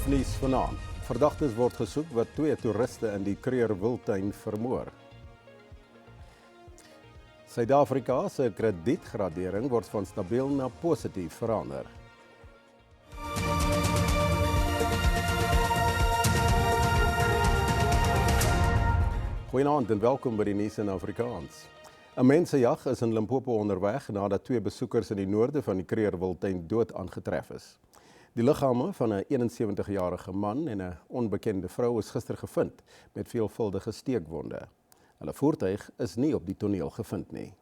Nuus vanaand. Verdagtes word gesoek wat 2 toeriste in die Kruger Wildtuin vermoor. Suid-Afrika se kredietgradering word van stabiel na positief verander. Goeienaand en welkom by die nuus in Afrikaans. 'n Mensejag is in Limpopo onderweg nadat 2 besoekers in die noorde van die Kruger Wildtuin dood aangetref is. Die liggame van 'n 71-jarige man en 'n onbekende vrou is gister gevind met veelvuldige steekwonde. Hulle voertuig is nie op die toneel gevind nie.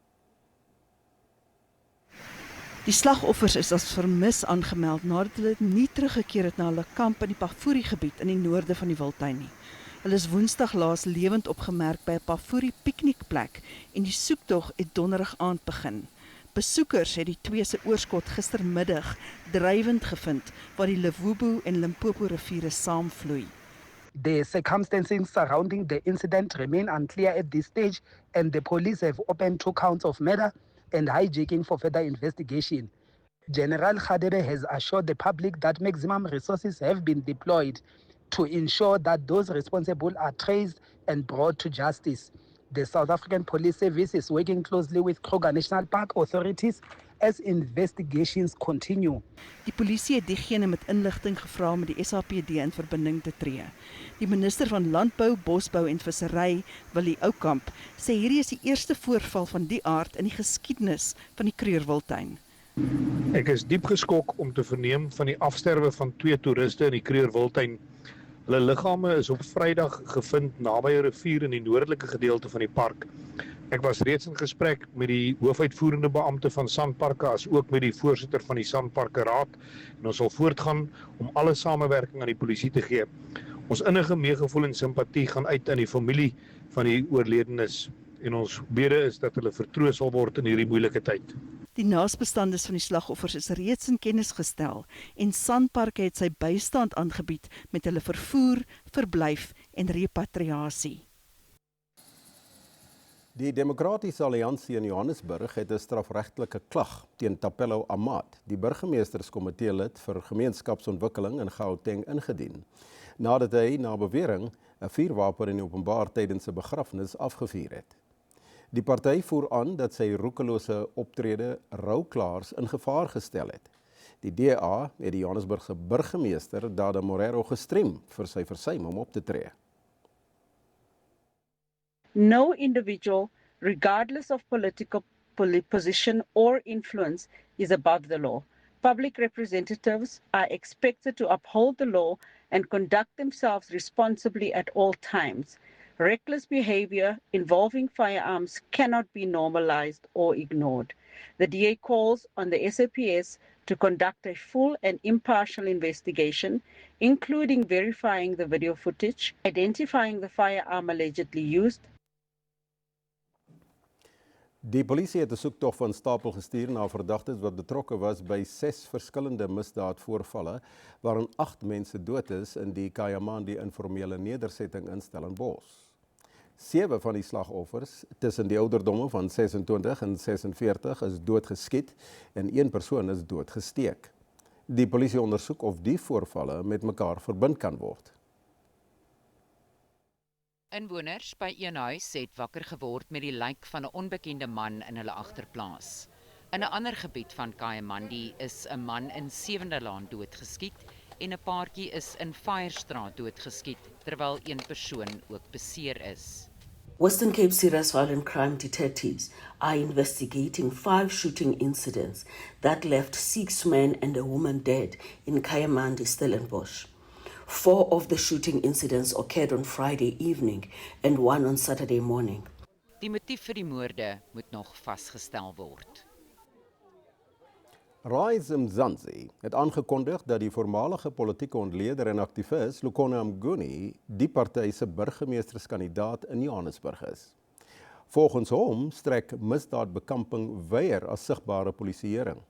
Die slagoffers is as vermis aangemeld nadat hulle nie teruggekeer het na hulle kamp in die Pafuri gebied in die noorde van die Wildtuin nie. Hulle is Woensdag laas lewend opgemerk by 'n Pafuri piknikplek en die soektog het donderdag aand begin. Besoekers het die 2 se oorskot gistermiddag drywend gevind waar die Levubu en Limpopo riviere saamvloei. The circumstances surrounding the incident remain unclear at this stage, and the police have opened 2 counts of murder and hijacking for further investigation. General Khadebe has assured the public that maximum resources have been deployed to ensure that those responsible are traced and brought to justice. The South African Police Service is working closely with Kruger National Park authorities as investigations continue. Die polisie het diegene met inligting gevra om met die SAPD in verbinding te tree. Die minister van Landbou, Bosbou en Vissery, Willie Oukamp, sê hierdie is die eerste voorval van die aard in die geskiedenis van die Kruger Wildtuin. Ek is diep geskok om te verneem van die afsterwe van 2 toeriste in die Kruger Wildtuin. Hulle liggame is op Vrydag gevind naby 'n rivier in die noordelike gedeelte van die park. Ek was reeds in gesprek met die hoofuitvoerende beampte van Sanparke as ook met die voorsitter van die Sanparke Raad en ons sal voortgaan om alle samewerking aan die polisie te gee. Ons innige meegevoel en simpatie gaan uit aan die familie van die oorledenes en ons bede is dat hulle vertroos sal word in hierdie moeilike tyd. Die naasbestandes van die slagoffers is reeds in kennis gestel en Sanparke het sy bystand aangebied met hulle vervoer, verblyf en repatriasie. Die Demokratiese Alliansie in Johannesburg het 'n strafregtelike klag teen Tapelo Amad, die burgemeesterskomitee lid vir gemeenskapsontwikkeling in Gauteng ingedien, nadat hy na bewering 'n vuurwapen in openbaar tydens 'n begrafnis afgevuur het. Die party voer aan dat sy roekelose optrede rouklaars in gevaar gestel het. Die DA het die Johannesburgse burgemeester Dada Morero gestrem vir sy versuim om op te tree. No individual, regardless of political position or influence, is above the law. Public representatives are expected to uphold the law and conduct themselves responsibly at all times. Reckless behavior involving firearms cannot be normalized or ignored. The DA calls on the SAPS to conduct a full and impartial investigation, including verifying the video footage, identifying the firearm allegedly used. Die polisie het 'n soektog van stapel gestuur na verdagtes wat betrokke was by 6 verskillende misdaadvoorvalle waarin 8 mense dood is in die Kayamandi informele nedersetting in Stellenbosch. 7 van die slagoffers tussen die ouderdomme van 26 en 46 is doodgeskiet en 1 persoon is doodgesteek. Die polisie ondersoek of die voorvalle met mekaar verbind kan word. Inwoners by een huis het wakker geword met die lijk van 'n onbekende man in hulle agterplaas. In 'n ander gebied van Kayamandi is 'n man in Sewenderlaan doodgeskiet en 'n paartjie is in Firestraat doodgeskiet, terwyl 1 persoon ook beseer is. Western Cape Serious Violent Crime detectives are investigating 5 shooting incidents that left 6 men and a woman dead in Kayamandi, Stellenbosch. 4 of the shooting incidents occurred on Friday evening and 1 on Saturday morning. Die motief vir die moorde moet nog vasgestel word. Rise Mzansi het aangekondig dat die voormalige politieke ontleder en aktivis Lukhona Mnguni die party se burgemeesterskandidaat in Johannesburg is. Volgens hom strek misdaadbekamping weier as sigbare polisieering.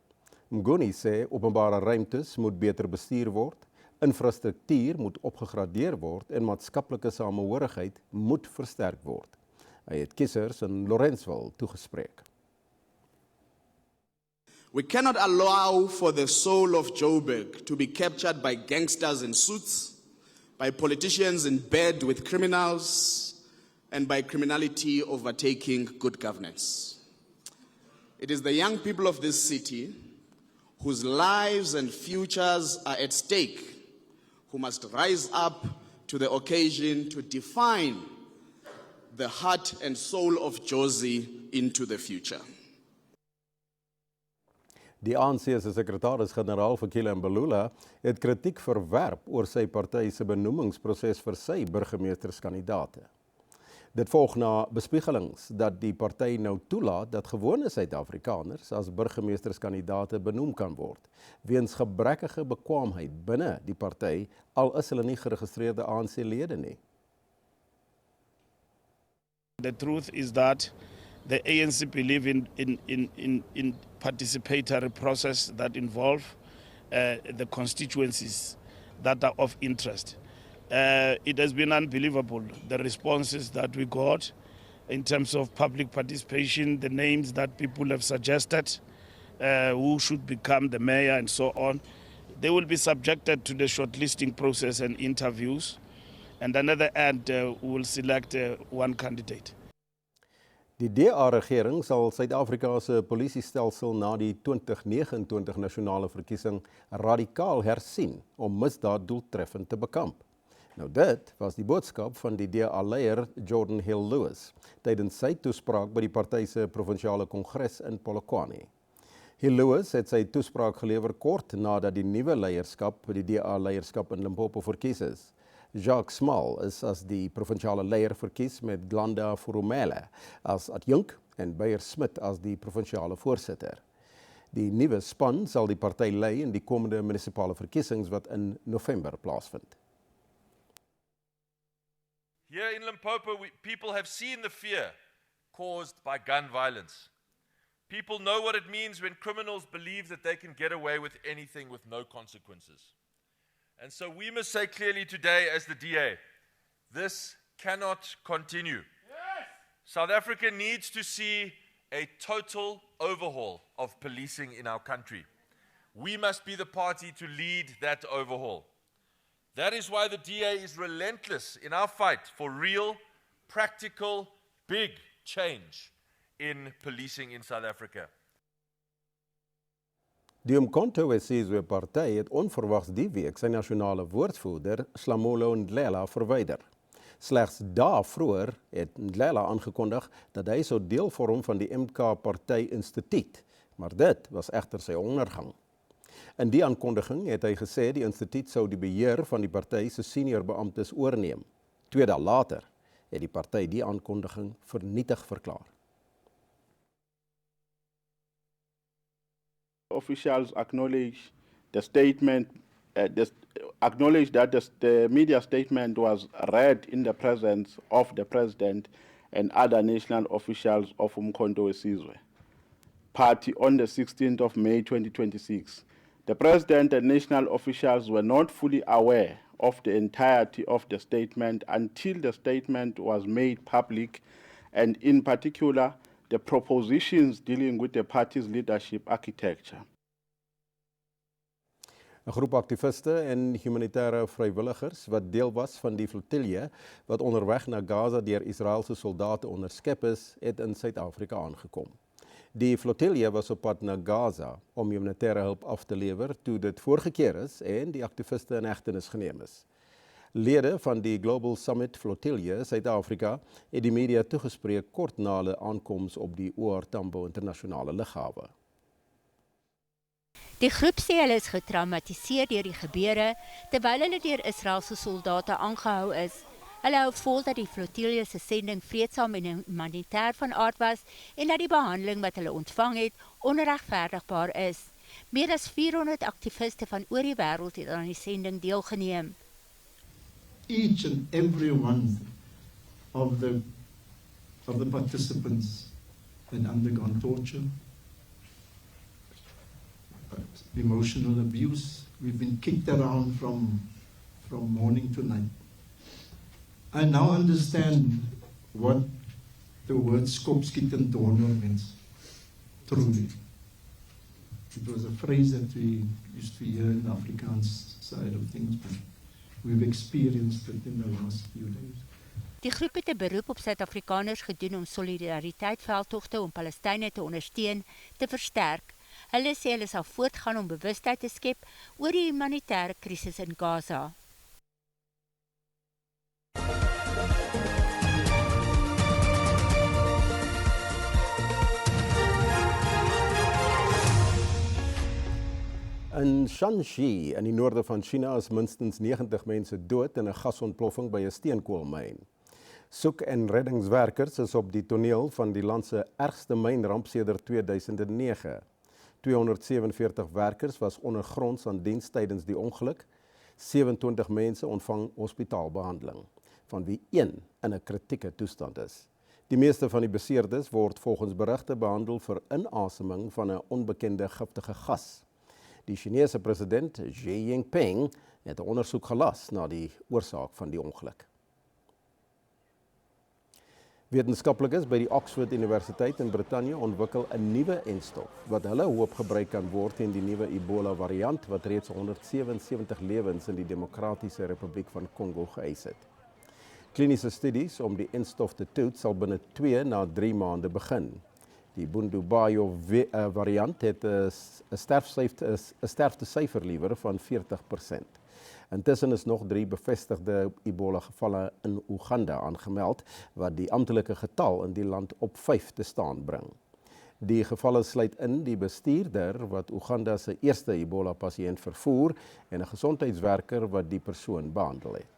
Mnguni sê openbare ruimtes moet beter bestuur word, infrastruktuur moet opgegradeer word en maatskaplike samehorigheid moet versterk word. Hy het kiesers in Lawrenceville toegespreek. We cannot allow for the soul of Joburg to be captured by gangsters in suits, by politicians in bed with criminals, and by criminality overtaking good governance. It is the young people of this city whose lives and futures are at stake who must rise up to the occasion to define the heart and soul of Jozi into the future. Die ANC se sekretaris-generaal Fikile Mbalula het kritiek verwerp oor sy party se benoemingsproses vir sy burgemeesterskandidaate. Dit volg na bespiegelings dat die party nou toelaat dat gewone Suid-Afrikaners as burgemeesterskandidaate benoem kan word, weens gebrekkige bekwaamheid binne die party, al is hulle nie geregistreerde ANC-lede nie. The truth is that the ANC believe in participatory process that involve the constituencies that are of interest. It has been unbelievable, the responses that we got in terms of public participation, the names that people have suggested, who should become the mayor and so on. They will be subjected to the shortlisting process and interviews, and another end will select one candidate. Die DA-regering sal Suid-Afrika se polisiestelsel na die 2029 nasionale verkiesing radikaal hersien om misdaad doeltreffend te bekamp. Nou dit was die boodskap van die DA-leier Jordan Hill Lewis tydens sy toespraak by die party se provinsiale kongres in Polokwane. Hill Lewis het sy toespraak gelewer kort nadat die nuwe leierskap by die DA-leierskap in Limpopo verkies is. Jacques Small is as die provinsiale leier verkies met Glanda Furumela as adjunk en Beyer Smit as die provinsiale voorsitter. Die nuwe span sal die party lei in die komende munisipale verkiesings wat in November plaasvind. Here in Limpopo, people have seen the fear caused by gun violence. People know what it means when criminals believe that they can get away with anything with no consequences. And so we must say clearly today as the DA, this cannot continue. Yes! South Africa needs to see a total overhaul of policing in our country. We must be the party to lead that overhaul. That is why the DA is relentless in our fight for real, practical, big change in policing in South Africa. Die Umkhonto weSizwe party het onverwags die week sy nasionale woordvoerder Slamolo Ndlela verwyder. Slegs dae vroeër het Ndlela aangekondig dat hy sou deel vorm van die MK Party Instituut, maar dit was egter sy ondergang. In die aankondiging het hy gesê die instituut sou die beheer van die party se senior beamptes oorneem. 2 dae later het die party die aankondiging vernietig verklaar. Officials acknowledge the statement, acknowledge that the media statement was read in the presence of the president and other national officials of Umkhonto weSizwe party on the 16th of May 2026. The president and national officials were not fully aware of the entirety of the statement until the statement was made public, and in particular, the propositions dealing with the party's leadership architecture. 'n Groep aktiviste en humanitêre vrywilligers wat deel was van die flotilje wat onderweg na Gaza deur Israeliese soldate onderskep is, het in Suid-Afrika aangekom. Die flotilje was op pad na Gaza om humanitêre hulp af te lewer toe dit voorgekeer is en die aktiviste in hegtenis geneem is. Lede van die Global Summit Flotilje Suid-Afrika het die media toegespreek kort na hulle aankoms op die OR Tambo internasionale lughawe. Die groep sê hulle is getraumatiseer deur die gebeure terwyl hulle deur Israeliese soldate aangehou is. Hulle hou vol dat die flotilje se sending vreedsaam en humanitêr van aard was en dat die behandeling wat hulle ontvang het onregverdigbaar is. Meer as 400 aktiviste van oor die wêreld het aan die sending deelgeneem. Each and every one of the participants had undergone torture, emotional abuse. We've been kicked around from morning to night. I now understand what the word skopskiet en donder means, truly. It was a phrase that we used to hear in the Afrikaans side of things, but we've experienced it in the last few days. Die groep het 'n beroep op Suid-Afrikaners gedoen om solidariteitsveldtogte om Palestynë te ondersteun te versterk. Hulle sê hulle sal voortgaan om bewustheid te skep oor die humanitêre krisis in Gaza. In Shanxi, in die noorde van China, is minstens 90 mense dood in 'n gasontploffing by 'n steenkoolmyn. Soek- en reddingswerkers is op die toneel van die land se ergste mynramp sedert 2009. 247 werkers was ondergronds aan diens tydens die ongeluk. 27 mense ontvang hospitaalbehandeling, van wie 1 in 'n kritieke toestand is. Die meeste van die beseerdes word volgens berigte behandel vir inaseming van 'n onbekende giftige gas. Die Chinese president Xi Jinping het 'n ondersoek gelas na die oorsaak van die ongeluk. Wetenskaplikes by die Oxford Universiteit in Brittanje ontwikkel 'n nuwe enstof wat hulle hoop gebruik kan word teen die nuwe Ebola variant wat reeds 177 lewens in die Demokratiese Republiek van Kongo geëis het. Kliniese studies om die enstof te toets sal binne 2 na 3 maande begin. Die Bundibugyo variant het 'n sterftesyfer liewer van 40%. Intussen is nog 3 bevestigde Ebola-gevalle in Uganda aangemeld, wat die amptelike getal in die land op 5 te staan bring. Die gevalle sluit in die bestuurder wat Uganda se eerste Ebola-pasiënt vervoer en 'n gesondheidswerker wat die persoon behandel het.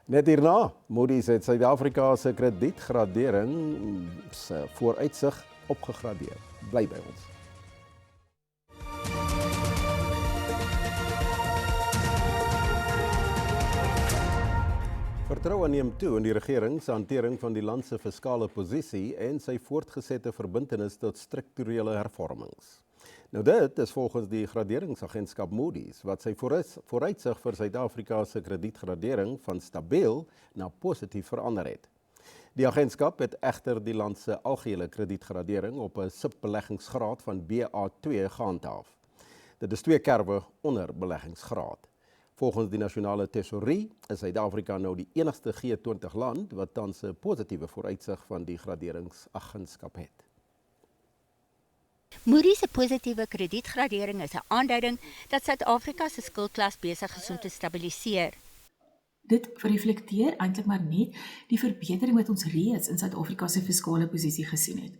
Net hierna, Moody's het Suid-Afrika se kredietgradering se vooruitsig opgegradeer. Bly by ons. Vertroue neem toe in die regering se hantering van die land se fiskale posisie en sy voortgesette verbintenis tot strukturele hervormings. Nou dit is volgens die graderingsagentskap Moody's wat sy vooruitsig vir Suid-Afrika se kredietgradering van stabiel na positief verander het. Die agentskap het egter die land se algehele kredietgradering op 'n subbeleggingsgraad van BA2 gehandhaaf. Dit is 2 kerwe onder beleggingsgraad. Volgens die nasionale tesourie is Suid-Afrika nou die enigste G20 land wat tans 'n positiewe vooruitsig van die graderingsagentskap het. Moody's se positiewe kredietgradering is 'n aanduiding dat Suid-Afrika se skuldklas besig is om te stabiliseer. Dit reflekteer eintlik maar net die verbetering wat ons reeds in Suid-Afrika se fiskale posisie gesien het.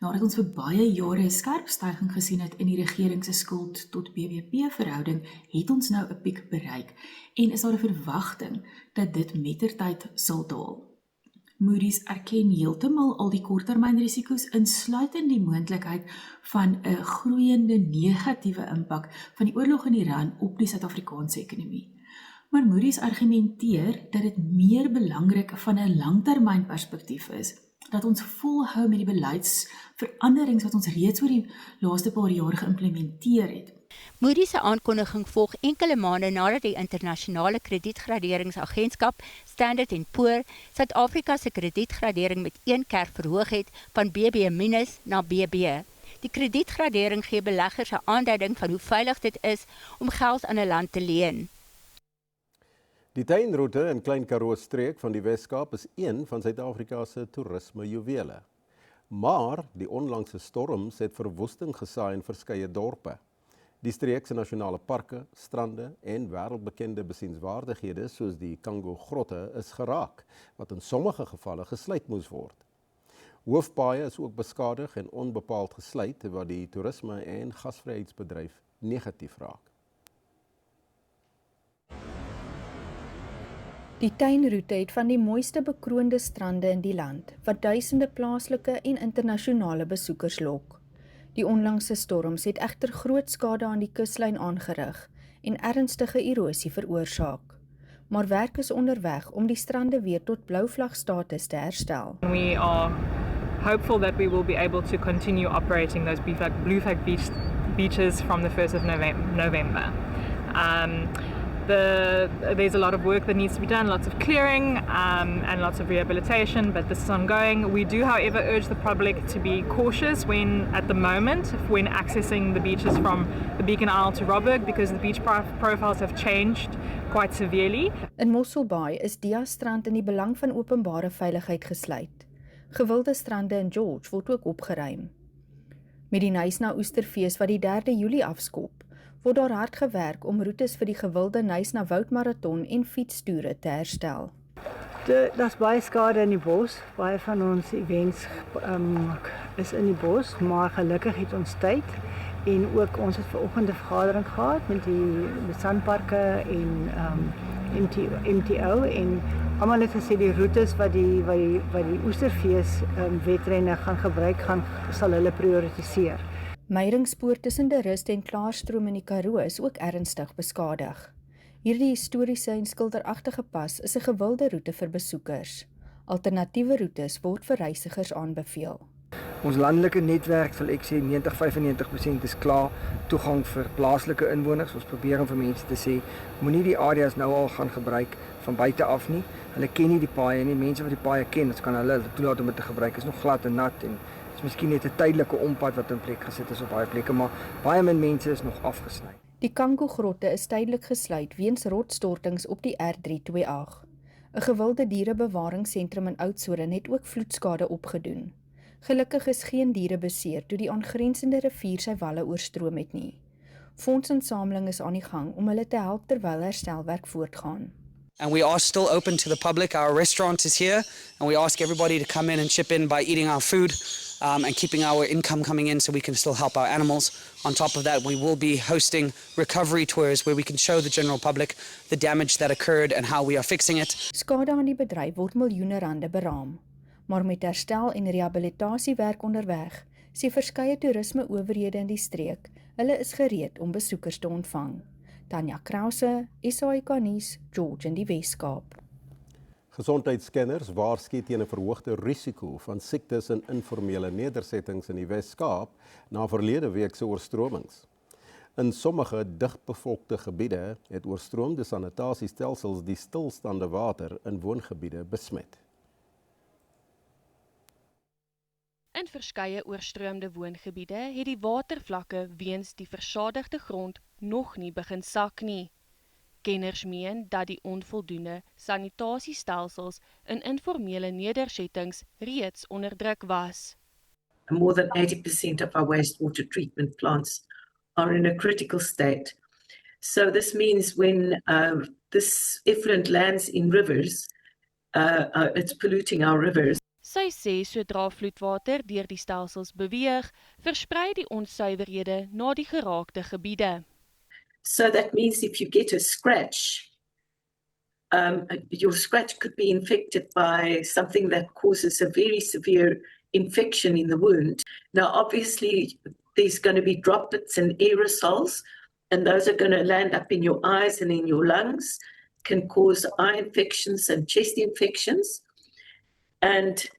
Nadat ons vir baie jare 'n skerp stygings gesien het in die regering se skuld tot BBP verhouding, het ons nou 'n piek bereik en is daar 'n verwagting dat dit mettertyd sal daal. Moody's erken heeltemal al die korttermynrisiko's, insluitend die moontlikheid van 'n groeiende negatiewe impak van die oorlog in Iran op die Suid-Afrikaanse ekonomie. Maar Moody's argumenteer dat dit meer belangrik van 'n langtermynperspektief is, dat ons volhou met die beleidsveranderings wat ons reeds oor die laaste paar jaar geïmplementeer het. Moody's se aankondiging volg enkele maande nadat die internasionale kredietgraderingsagentskap Standard & Poor Suid-Afrika se kredietgradering met 1 kerf verhoog het van BB- na BB. Die kredietgradering gee beleggers 'n aanduiding van hoe veilig dit is om geld aan 'n land te leen. Die tuinroete in Klein Karoo streek van die Weskaap is een van Suid-Afrika se toerismejuwele. Maar die onlangse storms het verwoesting gesaai in verskeie dorpe. Die streek se nasionale parke, strande en wêreldbekende besienswaardighede soos die Kango grotte is geraak, wat in sommige gevalle gesluit moes word. Hoofpaaie is ook beskadig en onbepaald gesluit wat die toerisme- en gasvryheidsbedryf negatief raak. Die tuinroete het van die mooiste bekroonde strande in die land, wat duisende plaaslike en internasionale besoekers lok. Die onlangse storms het egter groot skade aan die kuslyn aangerig en ernstige erosie veroorsaak. Maar werk is onderweg om die strande weer tot blouvlagstatus te herstel. We are hopeful that we will be able to continue operating those blue flag beaches from the 1st of November. There's a lot of work that needs to be done, lots of clearing and lots of rehabilitation, but this is ongoing. We do, however, urge the public to be cautious at the moment, when accessing the beaches from the Beacon Isle to Robberg, because the beach profiles have changed quite severely. In Mossel Bay is Dia strand in die belang van openbare veiligheid gesluit. Gewilde strande in George word ook opgeruim. Met die Knysna Oesterfees wat die 3de Julie afskop, word daar hard gewerk om roetes vir die gewilde Knysna Woudmarathon en fietstoere te herstel. Daar's baie skade in die bos. Baie van ons events is in die bos, maar gelukkig het ons tyd. En ook ons het vanoggend 'n vergadering gehad met die Sanparke en MTO en almal het gesê die roetes wat die Oesterfees wedrenne gaan gebruik sal hulle prioritiseer. Meiringspoort tussen De Rust en Klaarstroom in die Karoo is ook ernstig beskadig. Hierdie historiese en skilderagtige pas is 'n gewilde roete vir besoekers. Alternatiewe roetes word vir reisigers aanbeveel. Ons landelike netwerk sal ek sê 90-95% is klaar toegang vir plaaslike inwoners. Ons probeer om vir mense te sê, moenie die areas nou al gaan gebruik van buite af nie. Hulle ken nie die paaie nie. Mense wat die paaie ken, dit kan hulle toelaat om dit te gebruik. Is nog glad en nat en is miskien net 'n tydelike ompad wat in plek gesit is op baie plekke, maar baie min mense is nog afgesny. Die Kango-grotte is tydelik gesluit weens rotsstortings op die R328. 'n Gewilde dierebewaringsentrum in Oudtshoorn het ook vloedskade opgedoen. Gelukkig is geen diere beseer toe die aangrensende rivier sy walle oorstroom het nie. Fondsinsameling is aan die gang om hulle te help terwyl herstelwerk voortgaan. And we are still open to the public. Our restaurant is here, and we ask everybody to come in and chip in by eating our food and keeping our income coming in so we can still help our animals. On top of that, we will be hosting recovery tours where we can show the general public the damage that occurred and how we are fixing it. Skade aan die bedryf word miljoene rande beraam, maar met herstel en rehabilitasiewerk onderweg, sê verskeie toerisme-owerhede in die streek, hulle is gereed om besoekers te ontvang. Tanya Krause, SAK nuus, George in die Weskaap. Gesondheidskenners waarsku teen 'n verhoogde risiko van siektes in informele nedersettings in die Weskaap na verlede week se oorstromings. In sommige digbevolkte gebiede het oorstroomde sanitasiestelsels die stilstaande water in woongebiede besmet. In verskeie oorstroomde woongebiede het die watervlakke weens die versadigde grond nog nie begin sak nie. Kenners meen dat die onvoldoende sanitasiestelsels in informele nedersettings reeds onder druk was. More than 80% of our wastewater treatment plants are in a critical state. So this means when this effluent lands in rivers, it's polluting our rivers. Sy sê sodra vloedwater deur die stelsels beweeg, versprei die onsuiverhede na die geraakte gebiede. So that means if you get a scratch, your scratch could be infected by something that causes a very severe infection in the wound. Now, obviously, there's going to be droplets and aerosols, and those are going to land up in your eyes and in your lungs, can cause eye infections and chest infections. And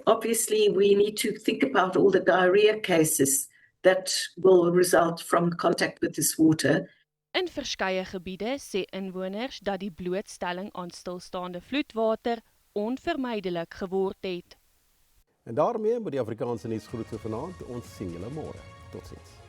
obviously, we need to think about all the diarrhea cases that will result from contact with this water. In verskeie gebiede sê inwoners dat die blootstelling aan stilstaande vloedwater onvermydelik geword het. En daarmee met die Afrikaanse nuus groet vir vanaand. Ons sien julle môre. Totsiens.